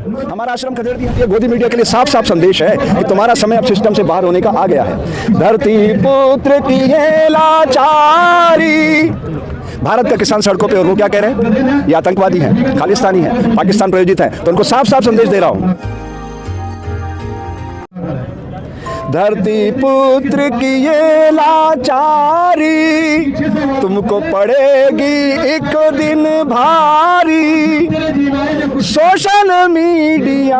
हमारा आश्रम खदेड़ दिया। ये गोदी मीडिया के लिए साफ साफ संदेश है कि तुम्हारा समय अब सिस्टम से बाहर होने का आ गया है। धरती पुत्र की ये लाचारी। भारत का किसान सड़कों पे, और वो क्या कह रहे हैं? ये आतंकवादी हैं, खालिस्तानी हैं, पाकिस्तान प्रायोजित हैं। तो उनको साफ साफ संदेश दे रहा हूं, धरती पुत्र की ये लाचारी तुमको पड़ेगी एक दिन भारी। सोशल मीडिया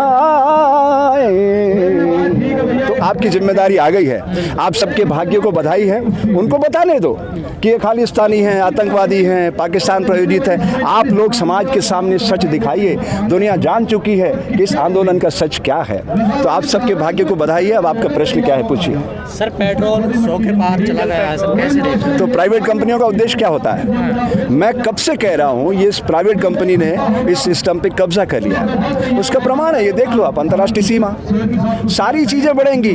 तो आपकी जिम्मेदारी आ गई है। आप सबके भाग्य को बधाई है। उनको बताने दो कि ये खालिस्तानी हैं, आतंकवादी हैं, पाकिस्तान प्रायोजित है। आप लोग समाज के सामने सच दिखाइए। दुनिया जान चुकी है कि इस आंदोलन का सच क्या है। तो आप सबके भाग्य को बधाई है। अब आपका प्रश्न क्या है, पूछिए। सर, पेट्रोल 100 के पार चला गया है सर, कैसे देखते हैं? तो प्राइवेट कंपनियों का उद्देश्य क्या होता है? मैं कब से कह रहा हूँ, ये प्राइवेट कंपनी ने इस सिस्टम पे कब्जा कर लिया। उसका प्रमाण है, ये देख लो आप, अंतर्राष्ट्रीय सीमा, सारी चीजें बढ़ेंगी।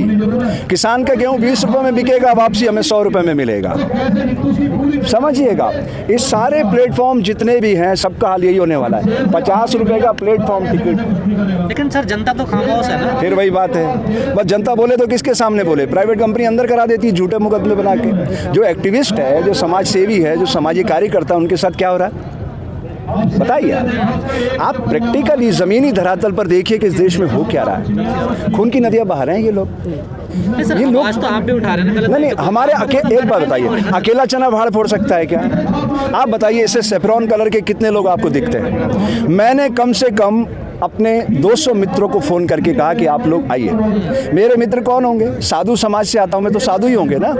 किसान का गेहूं 20 रुपए में बिकेगा, वापसी हमें 100 रुपए में मिलेगा। समझिएगा, इस सारे प्लेटफॉर्म जितने भी हैं, सबका हाल यही होने वाला है। 50 रुपए का प्लेटफॉर्म टिकट। लेकिन सर, जनता तो खामोश है ना। फिर वही बात है, बस जनता बोले तो किसके सामने बोले? प्राइवेट कंपनी अंदर करा देती है झूठे मुकदमे बना के। जो एक्टिविस्ट है, जो समाज सेवी है, जो सामाजिक कार्य करता है, उनके साथ क्या हो रहा है बताइए। आप प्रैक्टिकली जमीनी धरातल पर देखिए कि इस देश में हो क्या रहा है। खून की नदियां बहा रहे हैं ये लोग। ये लोग तो आप भी उठा रहे हैं ना। नहीं, हमारे एक बात बताइए, अकेला चना भाड़ फोड़ सकता है क्या? आप बताइए, इसे सेफ्रॉन कलर के कितने लोग आपको दिखते हैं? मैंने कम से कम अपने 200 मित्रों को फ़ोन करके कहा कि आप लोग आइए। मेरे मित्र कौन होंगे? साधु समाज से आता हूँ मैं, तो साधु ही होंगे ना।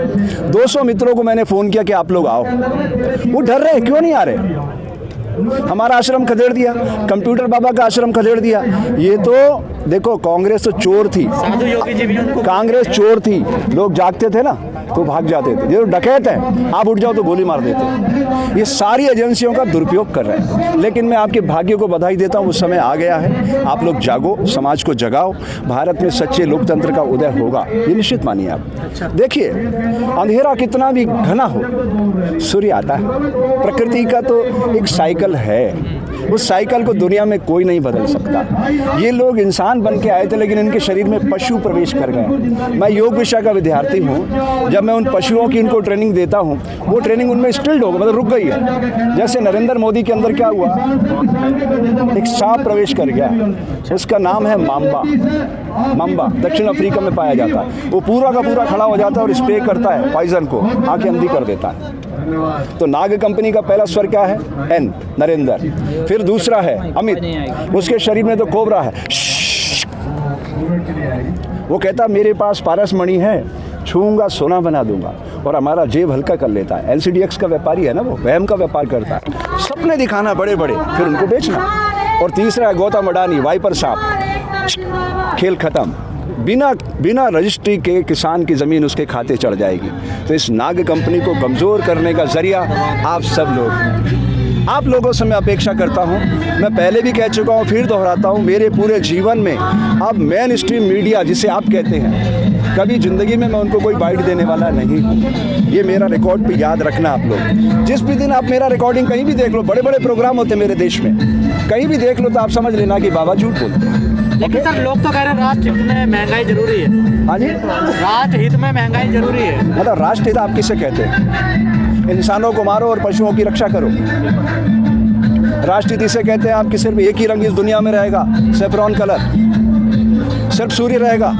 200 मित्रों को मैंने फ़ोन किया कि आप लोग आओ। वो डर रहे, क्यों नहीं आ रहे? हमारा आश्रम खदेड़ दिया, कंप्यूटर बाबा का आश्रम खदेड़ दिया। ये तो देखो, कांग्रेस तो चोर थी, कांग्रेस चोर थी। लोग जागते थे ना तो भाग जाते थे। ये तो डकैत है, आप उठ जाओ तो गोली मार देते। ये सारी एजेंसियों का दुरुपयोग कर रहे हैं। लेकिन मैं आपके भाग्य को बधाई देता हूँ, उस समय आ गया है। आप लोग जागो, समाज को जगाओ। भारत में सच्चे लोकतंत्र का उदय होगा, ये निश्चित मानिए आप। देखिए, अंधेरा कितना भी घना हो, सूर्य आता है। प्रकृति का तो एक साइकिल है, उस साइकिल को दुनिया में कोई नहीं बदल सकता। ये लोग इंसान बन के आए थे, लेकिन इनके शरीर में पशु प्रवेश कर गए। मैं योग विषय का विद्यार्थी हूँ। जब मैं उन पशुओं की इनको ट्रेनिंग देता हूँ, वो ट्रेनिंग उनमें स्टिल्ड हो गई, मतलब रुक गई है। जैसे नरेंद्र मोदी के अंदर क्या हुआ, एक सांप प्रवेश कर गया, उसका नाम है माम्बा, दक्षिण अफ्रीका में पाया जाता है। वो पूरा का पूरा खड़ा हो जाता है और स्प्रे करता है पॉइजन को, आंखें अंधी कर देता है। तो नाग कंपनी का पहला स्वर क्या है? एन, नरेंद्र। फिर दूसरा है अमित, उसके शरीर में तो कोबरा है। वो कहता मेरे पास पारस मणि है, छूऊंगा सोना बना दूंगा, और हमारा जेब हल्का कर लेता है। LCDX का व्यापारी है ना, वो वहम का व्यापार करता है। सपने दिखाना बड़े बड़े, फिर उनको बेचना। और तीसरा है गौतम अडानी, वाइपर सांप। खेल खत्म। बिना रजिस्ट्री के किसान की ज़मीन उसके खाते चढ़ जाएगी। तो इस नाग कंपनी को कमज़ोर करने का ज़रिया आप सब लोग, आप लोगों से मैं अपेक्षा करता हूं। मैं पहले भी कह चुका हूं, फिर दोहराता हूं, मेरे पूरे जीवन में अब मेन स्ट्रीम मीडिया जिसे आप कहते हैं, कभी ज़िंदगी में मैं उनको कोई बाइट देने वाला नहीं हूँ। ये मेरा रिकॉर्ड भी याद रखना आप लोग। जिस भी दिन आप मेरा रिकॉर्डिंग कहीं भी देख लो, बड़े बड़े प्रोग्राम होते मेरे देश में, कहीं भी देख लो तो आप समझ लेना कि बाबा झूठ बोलते हैं। लेकिन सर, लोग तो कह रहे हैं राष्ट्र हित में महंगाई जरूरी है। हाँ जी, राष्ट्र हित में महंगाई जरूरी है। मतलब राष्ट्र हित आप किसे कहते हैं? इंसानों को मारो और पशुओं की रक्षा करो। राष्ट्रहित इसे कहते हैं आपकी सिर्फ एक ही रंग इस दुनिया में रहेगा, सेफ्रॉन कलर, सिर्फ सूर्य रहेगा।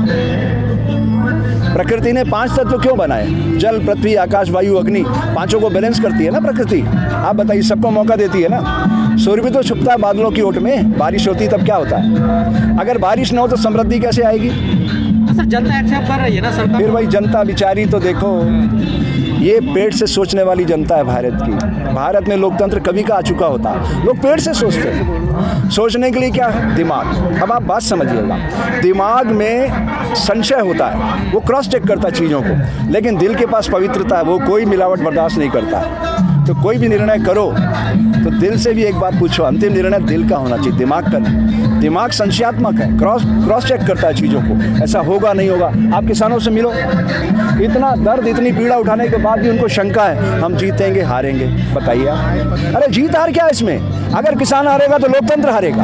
प्रकृति ने 5 तत्व क्यों बनाए? जल, पृथ्वी, आकाश, वायु, अग्नि, पांचों को बैलेंस करती है ना प्रकृति। आप बताइए, सबको मौका देती है ना। सूर्य भी तो छुपता है बादलों की ओट में, बारिश होती तब क्या होता है? अगर बारिश ना हो तो समृद्धि कैसे आएगी? सर, जनता एक्सेप्ट कर रही है ना सरकार। फिर वही जनता बेचारी, तो देखो ये पेट से सोचने वाली जनता है भारत की। भारत में लोकतंत्र कभी का आ चुका होता, लोग पेट से सोचते हैं। सोचने के लिए क्या है? दिमाग। अब आप बात समझिएगा, दिमाग में संशय होता है, वो क्रॉस चेक करता है चीज़ों को, लेकिन दिल के पास पवित्रता है, वो कोई मिलावट बर्दाश्त नहीं करता है। तो कोई भी निर्णय करो तो दिल से भी एक बात पूछो, अंतिम निर्णय दिल का होना चाहिए, दिमाग का नहीं। दिमाग संशयात्मक है, क्रॉस चेक करता है चीज़ों को, ऐसा होगा नहीं होगा। आप किसानों से मिलो, इतना दर्द इतनी पीड़ा उठाने के बाद भी उनको शंका है हम जीतेंगे हारेंगे। बताइए अरे जीत हार क्या है इसमें? अगर किसान हारेगा तो लोकतंत्र हारेगा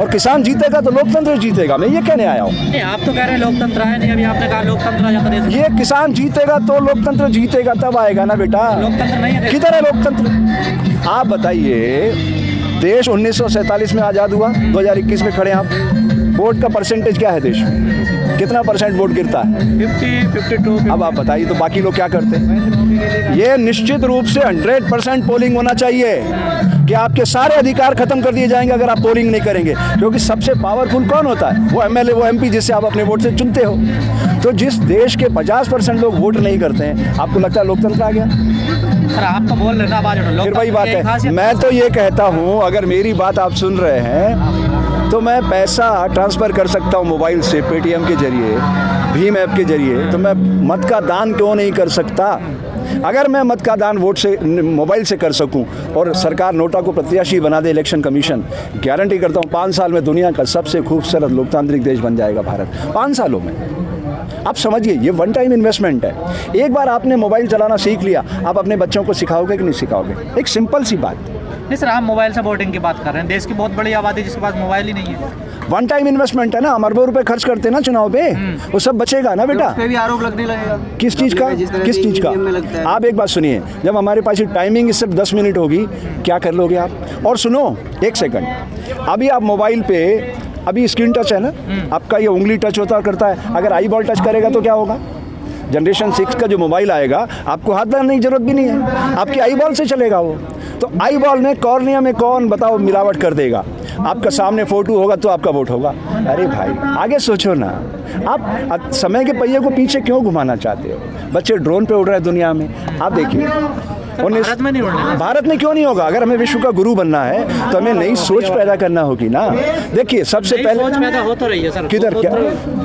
और किसान जीतेगा तो लोकतंत्र जीतेगा। मैं ये कहने आया हूँ। नहीं, आप तो कह रहे हैं लोकतंत्र है नहीं, अभी आपने कहा लोकतंत्र आ जाता है। ये किसान जीतेगा तो लोकतंत्र जीतेगा, तब आएगा ना बेटा। लोकतंत्र नहीं है, किधर है लोकतंत्र? आप बताइए, देश 1947 में आज़ाद हुआ, 2021 में खड़े हैं आप। वोट का परसेंटेज क्या है देश में? कितना परसेंट वोट गिरता है? 52। अब आप बताइए तो बाकी लोग क्या करते हैं? ये निश्चित रूप से 100% पोलिंग होना चाहिए कि आपके सारे अधिकार खत्म कर दिए जाएंगे अगर आप पोलिंग नहीं करेंगे। क्योंकि सबसे पावरफुल कौन होता है? वो एमएलए, वो एमपी जिससे आप अपने वोट से चुनते हो। तो जिस देश के 50% लोग वोट नहीं करते हैं, आपको लगता है लोकतंत्र आ गया? सर आप तो बोल रहे ना, आवाज उठाओ। फिर वही बात है, मैं तो ये कहता हूँ अगर मेरी बात आप सुन रहे हैं तो मैं पैसा ट्रांसफ़र कर सकता हूँ मोबाइल से, पेटीएम के जरिए, भीम ऐप के जरिए, तो मैं मत का दान क्यों नहीं कर सकता? अगर मैं मत का दान वोट से, मोबाइल से कर सकूं और सरकार नोटा को प्रत्याशी बना दे इलेक्शन कमीशन, गारंटी करता हूं 5 साल में दुनिया का सबसे खूबसूरत लोकतांत्रिक देश बन जाएगा भारत। 5 सालों में। आप समझिए, ये वन टाइम इन्वेस्टमेंट है। एक बार आपने मोबाइल चलाना सीख लिया, आप अपने बच्चों को सिखाओगे कि नहीं सिखाओगे? एक सिंपल सी बात। नहीं सर, आप मोबाइल से वोटिंग की बात कर रहे हैं। देश की बहुत बड़ी आबादी जिसके पास मोबाइल ही नहीं है। वन टाइम इन्वेस्टमेंट है ना, हम अरबों रुपए खर्च करते हैं ना चुनाव पे, वो सब बचेगा ना बेटा। पे भी आरोप लगने लगेगा। किस चीज़ का? किस चीज़ का? आप एक बात सुनिए, जब हमारे पास ये टाइमिंग सिर्फ 10 मिनट होगी, क्या कर लोगे आप? और सुनो, एक सेकंड, अभी आप मोबाइल पे, अभी स्क्रीन टच है ना, आपका ये उंगली टच होता करता है, अगर आई बॉल टच करेगा तो क्या होगा? जनरेशन 6 का जो मोबाइल आएगा, आपको हाथ लगाने की जरूरत भी नहीं है, आपकी आई बॉल से चलेगा वो। तो आई बॉल में, कॉर्निया में कौन बताओ मिलावट कर देगा? आपका सामने फोटो होगा तो आपका वोट होगा। अरे भाई आगे सोचो ना, आप समय के पहिए को पीछे क्यों घुमाना चाहते हो? बच्चे ड्रोन पे उड़ रहे हैं दुनिया में, आप देखिए। भारत में नहीं उड़ने। भारत में क्यों नहीं होगा? अगर हमें विश्व का गुरु बनना है तो हमें नई सोच पैदा करना होगी ना। देखिए सबसे पहले सोच पैदा हो तो रही है सर। किधर क्या?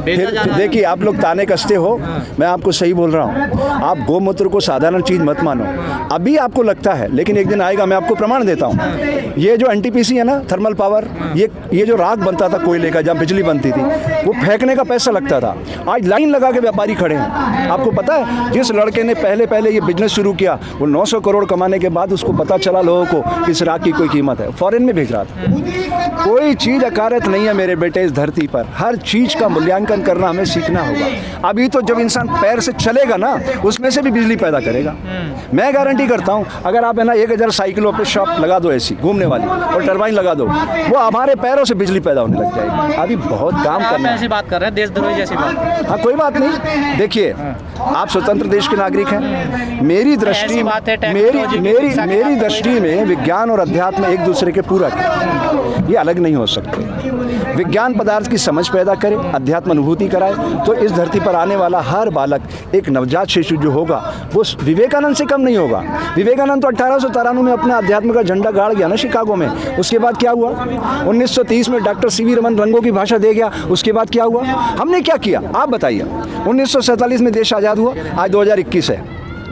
फिर देखिए, आप लोग ताने कसते हो, मैं आपको सही बोल रहा हूँ। आप गोमूत्र को साधारण चीज़ मत मानो। अभी आपको लगता है, लेकिन एक दिन आएगा, मैं आपको प्रमाण देता हूँ। ये जो एनटीपीसी है ना, थर्मल पावर, ये जो राख बनता था कोयले का, जहाँ बिजली बनती थी, वो फेंकने का पैसा लगता था। आज लाइन लगा के व्यापारी खड़े हैं। आपको पता है, जिस लड़के ने पहले ये बिजनेस शुरू किया, वो 900 करोड़ कमाने के बाद उसको पता चला लोगों को कि इस राख की कोई कीमत है, फॉरेन में भेज रहा था। कोई चीज़ अकारत नहीं है मेरे बेटे इस धरती पर। हर चीज़ का मूल्यांकन करना हमें सीखना होगा। अभी तो जब इंसान पैर से चलेगा ना, उसमें से भी बिजली पैदा करेगा। मैं गारंटी करता हूँ, अगर आप है ना 1000 साइकिलों पे शॉप लगा दो ऐसी घूमने वाली, और टरबाइन लगा दो, वो हमारे पैरों से बिजली पैदा होने लग जाएगी। अभी बहुत काम करना है। ऐसी बात कर रहे हैं, देशद्रोही जैसी बात। हाँ कोई बात नहीं। देखिए, आप स्वतंत्र देश के नागरिक हैं। मेरी दृष्टि में विज्ञान और अध्यात्म एक दूसरे के पूरक हैं, ये अलग नहीं हो सकते। विज्ञान पदार्थ की समझ पैदा करे, अध्यात्म अनुभूति कराए, तो इस धरती पर आने वाला हर बालक, एक नवजात शिशु जो होगा, वो विवेकानंद से कम नहीं होगा। विवेकानंद तो 1893 में अपना अध्यात्म का झंडा गाड़ गया ना शिकागो में। उसके बाद क्या हुआ? 1930 में डॉक्टर सीवी रमन रंगों की भाषा दे गया। उसके बाद क्या हुआ? हमने क्या किया आप बताइए? 1947 में देश आज़ाद हुआ, आज 2021 है,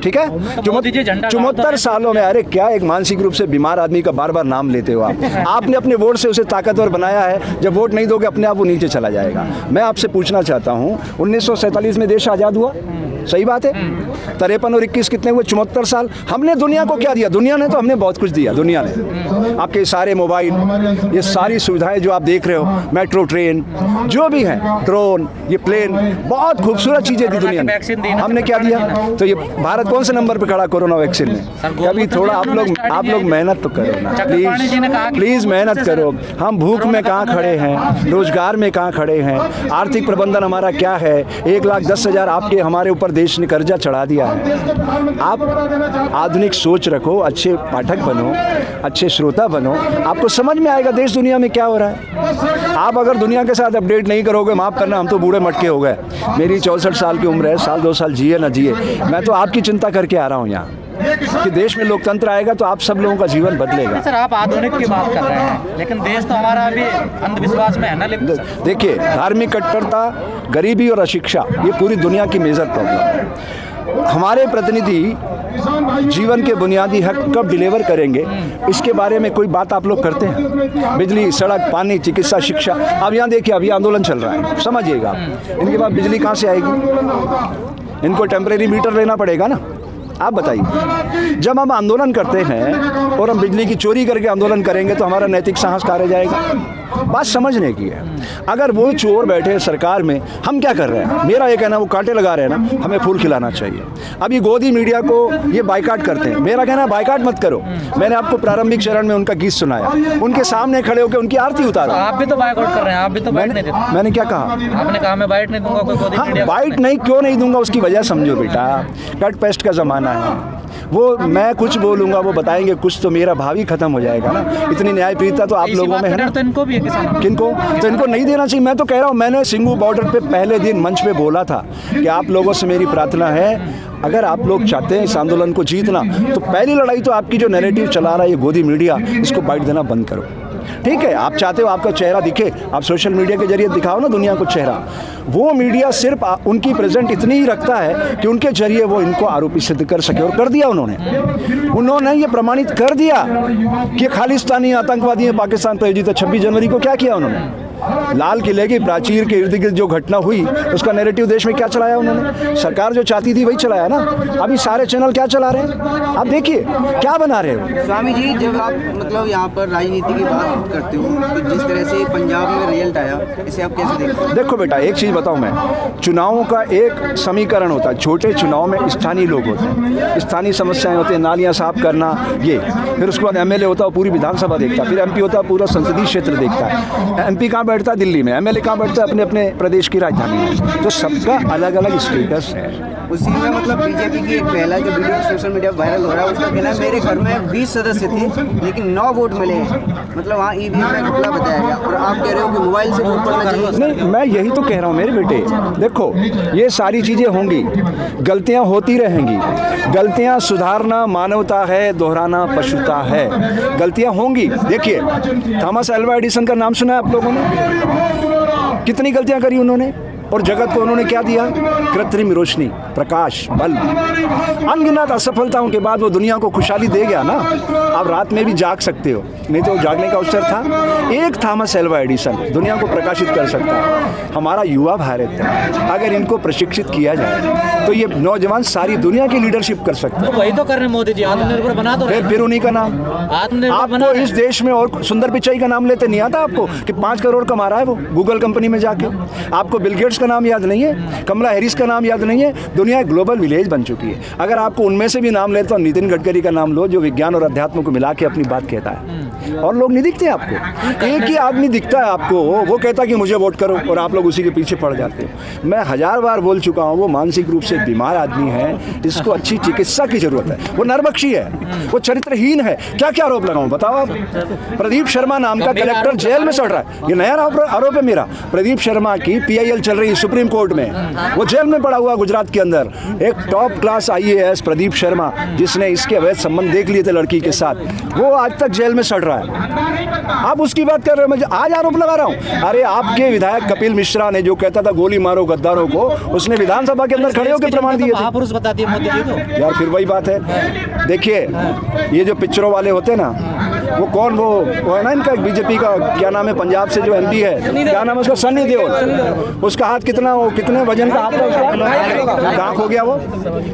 ठीक है? 74 सालों में, अरे क्या एक मानसिक रूप से बीमार आदमी का बार बार नाम लेते हो आप? आपने अपने वोट से उसे ताकतवर बनाया है, जब वोट नहीं दोगे अपने आप वो नीचे चला जाएगा। मैं आपसे पूछना चाहता हूँ, 1947 में देश आज़ाद हुआ, सही बात है। 53 और 21 कितने हुए? 74 साल। हमने दुनिया को क्या दिया? दुनिया ने तो हमने बहुत कुछ दिया। दुनिया ने आपके सारे मोबाइल, ये सारी सुविधाएं जो आप देख रहे हो, मेट्रो ट्रेन जो भी हैं, ड्रोन, ये प्लेन, बहुत खूबसूरत चीज़ें दी दुनिया ने। हमने क्या दिया? तो ये भारत कौन से नंबर पे खड़ा कोरोना वैक्सीन में? कभी थोड़ा आप लोग मेहनत तो करो ना, प्लीज़ मेहनत करो। हम भूख में कहाँ खड़े हैं, रोजगार में कहाँ खड़े हैं, आर्थिक प्रबंधन हमारा क्या है? 1,10,000 आपके हमारे ऊपर देश ने कर्जा चढ़ा दिया है। आप आधुनिक सोच रखो, अच्छे पाठक बनो, अच्छे श्रोता बनो, आपको समझ में आएगा देश दुनिया में क्या हो रहा है। आप अगर दुनिया के साथ अपडेट नहीं करोगे, माफ़ करना, हम तो बूढ़े मटके हो गए। मेरी 64 साल की उम्र है, साल 2 साल जिए ना जिए, मैं तो आपकी चिंता करके आ रहा हूँ यहाँ कि देश में लोकतंत्र आएगा तो आप सब लोगों का जीवन बदलेगा। सर आप आधुनिक की बात कर रहे हैं, लेकिन देश तो हमारा अभी अंधविश्वास में है ना। देखिए, धार्मिक कट्टरता, गरीबी और अशिक्षा, ये पूरी दुनिया की मेजर प्रॉब्लम है। हमारे प्रतिनिधि जीवन के बुनियादी हक कब डिलीवर करेंगे, इसके बारे में कोई बात आप लोग करते हैं? बिजली, सड़क, पानी, चिकित्सा, शिक्षा। अब यहाँ देखिए, अभी आंदोलन चल रहा है, समझिएगा, इनके पास बिजली कहाँ से आएगी? इनको टेम्परेरी मीटर लेना पड़ेगा ना। आप बताइए, जब हम आंदोलन करते हैं और हम बिजली की चोरी करके आंदोलन करेंगे तो हमारा नैतिक साहस कहाँ रह जाएगा? बात समझने की है। अगर वो चोर बैठे हैं सरकार में, हम क्या कर रहे हैं? मेरा ये कहना, वो कांटे लगा रहे हैं ना, हमें फूल खिलाना चाहिए। अब ये गोदी मीडिया को ये बाइकाट करते हैं, मेरा कहना बाइकाट मत करो। मैंने आपको प्रारंभिक चरण में उनका गीत सुनाया, उनके सामने खड़े होकर उनकी आरती उतारो। तो आप भी तो बाइकआउट कर रहे हैं, आप भी तो बाइट नहीं देते। मैंने क्या कहा? आपने कहा मैं बाइट नहीं दूंगा कोई गोदी मीडिया। बाइट नहीं, क्यों नहीं दूंगा? उसकी वजह समझो बेटा, कट पेस्ट का ज़माना है। वो मैं कुछ बोलूंगा, वो बताएंगे कुछ, तो मेरा भावी खत्म हो जाएगा ना। इतनी न्यायप्रियता तो आप लोगों में है ना। तो इनको भी है किसान, किनको? तो इनको नहीं देना चाहिए। मैं तो कह रहा हूँ, मैंने सिंगू बॉर्डर पे पहले दिन मंच पे बोला था कि आप लोगों से मेरी प्रार्थना है, अगर आप लोग चाहते हैं इस आंदोलन को जीतना, तो पहली लड़ाई तो आपकी जो नैरेटिव चला रहा है ये गोदी मीडिया, इसको बाइट देना बंद करो। ठीक है, आप चाहते हो आपका चेहरा दिखे, आप सोशल मीडिया के जरिए दिखाओ ना दुनिया को चेहरा। वो मीडिया सिर्फ उनकी प्रेजेंट इतनी ही रखता है कि उनके जरिए वो इनको आरोपी सिद्ध कर सके, और कर दिया उन्होंने ये प्रमाणित कर दिया कि खालिस्तानी आतंकवादी है, पाकिस्तान प्रायोजित है। 26 जनवरी को क्या किया उन्होंने? लाल किले की प्राचीर के इर्द गिर्द जो घटना हुई, उसका नैरेटिव देश में क्या चलाया उन्होंने? सरकार जो चाहती थी वही चलाया ना। अभी सारे चैनल क्या चला रहे हैं? आप देखिए क्या बना रहे हो। स्वामी जी, जब आप मतलब यहाँ पर राजनीति की बात करते हो, तो जिस तरह से पंजाब में रिजल्ट आया, इसे आप कैसे देखते हो? देखो बेटा, एक चीज़ बताऊं मैं, चुनावों का एक समीकरण होता है। छोटे चुनाव में स्थानीय लोग होते हैं, स्थानीय समस्याएं होती हैं, नालियाँ साफ करना, ये। फिर उसके बाद एमएलए होता है, पूरी विधानसभा देखता है। फिर एमपी होता है, पूरा संसदीय क्षेत्र देखता है। एमपी कहाँ बैठता है? दिल्ली में। एमएलए कहाँ बैठता है? अपने अपने प्रदेश की राजधानी में। तो सबका अलग अलग स्टेटस है। उसी में मतलब बीजेपी की एक पहला जो वीडियो सोशल मीडिया पर वायरल हो रहा है, उसका कहना है मेरे घर में 20 सदस्य थे लेकिन 9 वोट मिले हैं। मतलब वहाँ ईवीएम में घपला बताया गया, और आप कह रहे हो कि मोबाइल से वोट पड़ना चाहिए। नहीं, मैं यही तो कह रहा हूँ मेरे बेटे। देखो, ये सारी चीज़ें होंगी, गलतियाँ होती रहेंगी। गलतियाँ सुधारना मानवता है, दोहराना पशुता है। गलतियाँ होंगी। देखिए, थॉमस अल्वा एडिसन का नाम सुना है आप लोगों ने? कितनी गलतियाँ करी उन्होंने, और जगत को उन्होंने क्या दिया? कृत्रिम रोशनी, प्रकाश, बल्ब। अनगिनत असफलताओं के बाद वो दुनिया को खुशहाली दे गया ना। आप रात में भी जाग सकते हो, नहीं तो जागने का अवसर था। एक थॉमस अल्वा एडिसन दुनिया को प्रकाशित कर सकता है। हमारा युवा भारत है, अगर इनको प्रशिक्षित किया जाए तो ये नौजवान सारी दुनिया की लीडरशिप कर सकते हैं। वही तो कर रहे हैं मोदी जी, आत्मनिर्भर बना तो फिर उन्हीं का नाम आपको इस देश में, और सुंदर पिचाई का नाम लेते नहीं आता आपको कि 5 करोड़ कमा रहा है वो गूगल कंपनी में जाके? आपको बिल गेट्स का नाम याद नहीं है? कमला हैरिस का नाम याद नहीं है? दुनिया एक ग्लोबल विलेज बन चुकी है। अगर आपको उनमें से भी नाम लेते तो नितिन गडकरी का नाम लो, जो विज्ञान और अध्यात्म को मिला के अपनी बात कहता है। और लोग नहीं दिखते आपको। एक ही आदमी दिखता है आपको, वो कहता है कि मुझे वोट करो, और आप लोग उसी के पीछे पड़ जाते हो। मैं 1000 बार बोल चुका हूँ, वो मानसिक रूप से बीमार आदमी है, इसको अच्छी चिकित्सा की जरूरत है। वो नरबक्षी है, वो चरित्रहीन है। क्या क्या आरोप लगाऊं बताओ आप? प्रदीप शर्मा नाम का कलेक्टर जेल में सड़ रहा है, ये नया आरोप है मेरा। प्रदीप शर्मा की PIL चल रही है सुप्रीम कोर्ट में, वो जेल में पड़ा हुआ गुजरात के अंदर। एक top class IAS Pradeep Sharma, जिसने इसके अवैध संबंध देख लिए थे लड़की के साथ, वो आज तक जेल में सड़ रहा है। आप उसकी बात कर रहे हो, मैं आज आरोप लगा रहा हूँ। अरे आपके विधायक कपिल मिश्रा ने जो कहता था गोली मारो गद्दारों को, उसने विधानसभा के अंदर खड़े होकर प्रमाण दिए थे। महापुरुष बता दिए मोदी जी को। यार फिर वही बात है। देखिए, ये जो पिक्चरों वाले होते हैं ना, वो कौन, वो है ना इनका बीजेपी का, क्या नाम है, पंजाब से जो MP है, क्या नाम है उसका? सन्नी देओल। उसका हाथ कितना, वो कितने वजन का हाथ था उसका? कहाँ खो गया वो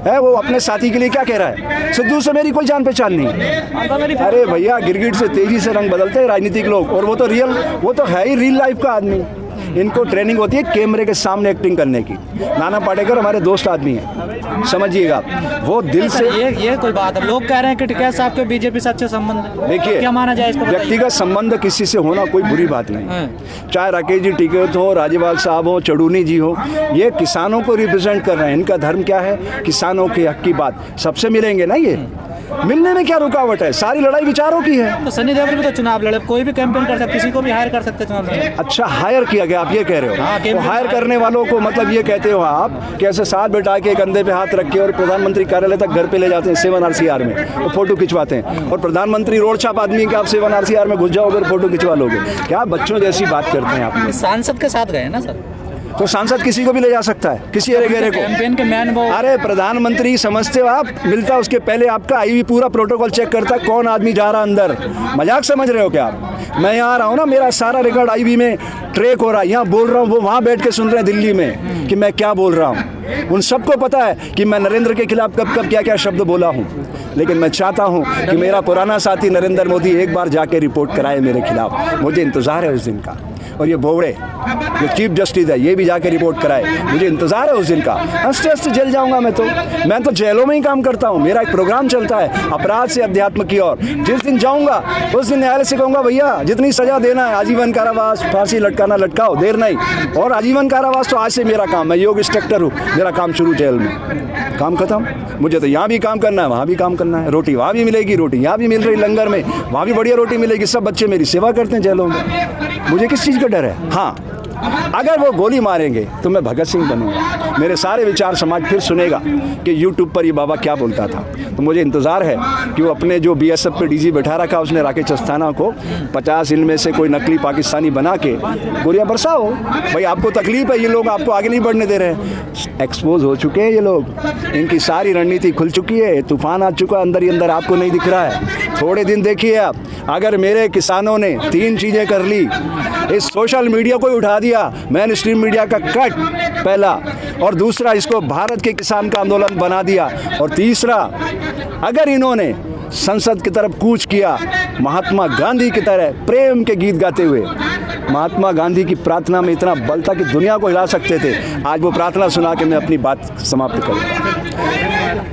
है? वो अपने साथी के लिए क्या कह रहा है? सिद्धू से मेरी कोई जान पहचान नहीं। अरे भैया, गिरगिट से तेजी से रंग बदलते हैं राजनीतिक लोग, और वो तो है ही रियल लाइफ का आदमी। इनको ट्रेनिंग होती है कैमरे के सामने एक्टिंग करने की। नाना पाटेकर हमारे दोस्त आदमी है, समझिएगा। वो दिल से ये कोई बात है? लोग कह रहे हैं कि टिकैत साहब के बीजेपी से अच्छे संबंध। देखिए, क्या माना जाए इसको? व्यक्तिगत संबंध किसी से होना कोई बुरी बात नहीं। चाहे राकेश जी टिकैत हो, राजेवाल साहब हो, चड़ूनी जी हो, ये किसानों को रिप्रेजेंट कर रहे हैं। इनका धर्म क्या है? किसानों के हक की बात। सबसे मिलेंगे ना, ये मिलने में क्या रुकावट है? सारी लड़ाई विचारों की है। तो सनी देओल भी तो चुनाव लड़े, कोई भी कैंपेन कर सकते, किसी को भी हायर कर सकते चुनाव लड़े। अच्छा, हायर किया गया, आप ये कह रहे हो? तो हायर करने वालों को मतलब ये कहते हो आप कि ऐसे साथ बैठा के कंधे पे हाथ रख के और प्रधानमंत्री कार्यालय तक घर पे ले जाते हैं 7 RCR में, तो फोटो खिंचवाते हैं। और प्रधानमंत्री रोड छाप आदमी के आप 7 RCR में घुस जाओगे और फोटो खिंचवा लोगे? क्या बच्चों जैसी बात करते हैं आप? सांसद के साथ गए ना सर? तो सांसद किसी को भी ले जा सकता है, किसी अरे गहरे को। कैंपेन के मैन वो अरे प्रधानमंत्री समझते हो आप, मिलता उसके पहले आपका आईवी पूरा प्रोटोकॉल चेक करता है कौन आदमी जा रहा अंदर। मजाक समझ रहे हो क्या आप? मैं यहाँ आ रहा हूँ ना, मेरा सारा रिकॉर्ड आईवी में ट्रैक हो रहा है, यहाँ बोल रहा हूँ, वो वहाँ बैठ के सुन रहे हैं दिल्ली में कि मैं क्या बोल रहा हूँ। उन सबको पता है कि मैं नरेंद्र के खिलाफ कब कब क्या क्या शब्द बोला हूँ, लेकिन मैं चाहता हूँ कि मेरा पुराना साथी नरेंद्र मोदी एक बार जाके रिपोर्ट कराए मेरे खिलाफ। मुझे इंतज़ार है उस दिन का। और ये बोवड़े जो चीफ जस्टिस है ये भी जाके रिपोर्ट कराए, मुझे इंतज़ार है उस दिन का। हंसते हंसते जेल जाऊंगा मैं तो जेलों में ही काम करता हूँ। मेरा एक प्रोग्राम चलता है अपराध से अध्यात्म की ओर। जिस दिन जाऊंगा उस दिन न्यायालय से कहूँगा भैया जितनी सज़ा देना है, आजीवन कारावास, फांसी लटकाना लटकाओ, देर नहीं। और आजीवन कारावास तो आज से मेरा काम, मैं योग इंस्ट्रक्टर हूँ, मेरा काम शुरू जेल में, काम खत्म। मुझे तो यहाँ भी काम करना है, वहाँ भी काम करना है। रोटी वहाँ भी मिलेगी, रोटी यहाँ भी मिल रही लंगर में, वहाँ भी बढ़िया रोटी मिलेगी। सब बच्चे मेरी सेवा करते हैं जेलों में, मुझे किस चीज़ का डर है? हाँ, अगर वो गोली मारेंगे तो मैं भगत सिंह बनूंगा। मेरे सारे विचार समाज फिर सुनेगा कि यूट्यूब पर ये बाबा क्या बोलता था। तो मुझे इंतज़ार है कि वो अपने जो बीएसएफ पे डीजी बैठा रखा उसने राकेश अस्थाना को 50 इनमें से कोई नकली पाकिस्तानी बना के गोलियां बरसाओ। भाई आपको तकलीफ है, ये लोग आपको आगे नहीं बढ़ने दे रहे। एक्सपोज हो चुके हैं ये लोग, इनकी सारी रणनीति खुल चुकी है, तूफान आ चुका है अंदर ही अंदर, आपको नहीं दिख रहा है। थोड़े दिन देखिए आप, अगर मेरे किसानों ने 3 चीज़ें कर ली, इस सोशल मीडिया को उठा दिया, मेन स्ट्रीम मीडिया का कट पहला, और दूसरा इसको भारत के किसान का आंदोलन बना दिया, और तीसरा अगर इन्होंने संसद की तरफ कूच किया महात्मा गांधी की तरह प्रेम के गीत गाते हुए। महात्मा गांधी की प्रार्थना में इतना बल था कि दुनिया को हिला सकते थे। आज वो प्रार्थना सुना के मैं अपनी बात समाप्त करूँगा।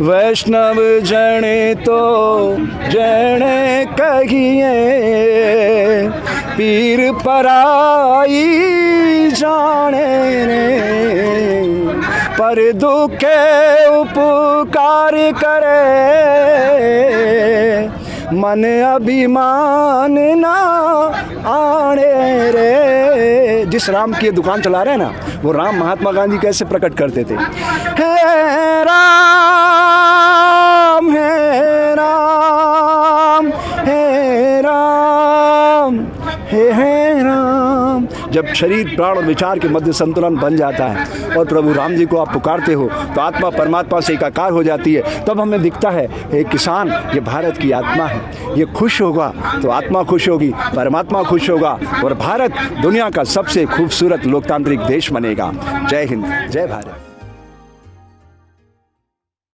वैष्णव जने तो जने कहिए, पीर पराई जाने रे, पर दुखे उपकार करे, मन अभिमान ना आने रे। जिस राम की दुकान चला रहे हैं ना, वो राम महात्मा गांधी कैसे प्रकट करते थे? हे राम हे राम हे राम हे राम। जब शरीर प्राण और विचार के मध्य संतुलन बन जाता है और प्रभु राम जी को आप पुकारते हो तो आत्मा परमात्मा से एकाकार हो जाती है। तब हमें दिखता है एक किसान ये भारत की आत्मा है, ये खुश होगा तो आत्मा खुश होगी, परमात्मा खुश होगा और भारत दुनिया का सबसे खूबसूरत लोकतांत्रिक देश बनेगा। जय हिंद, जय भारत।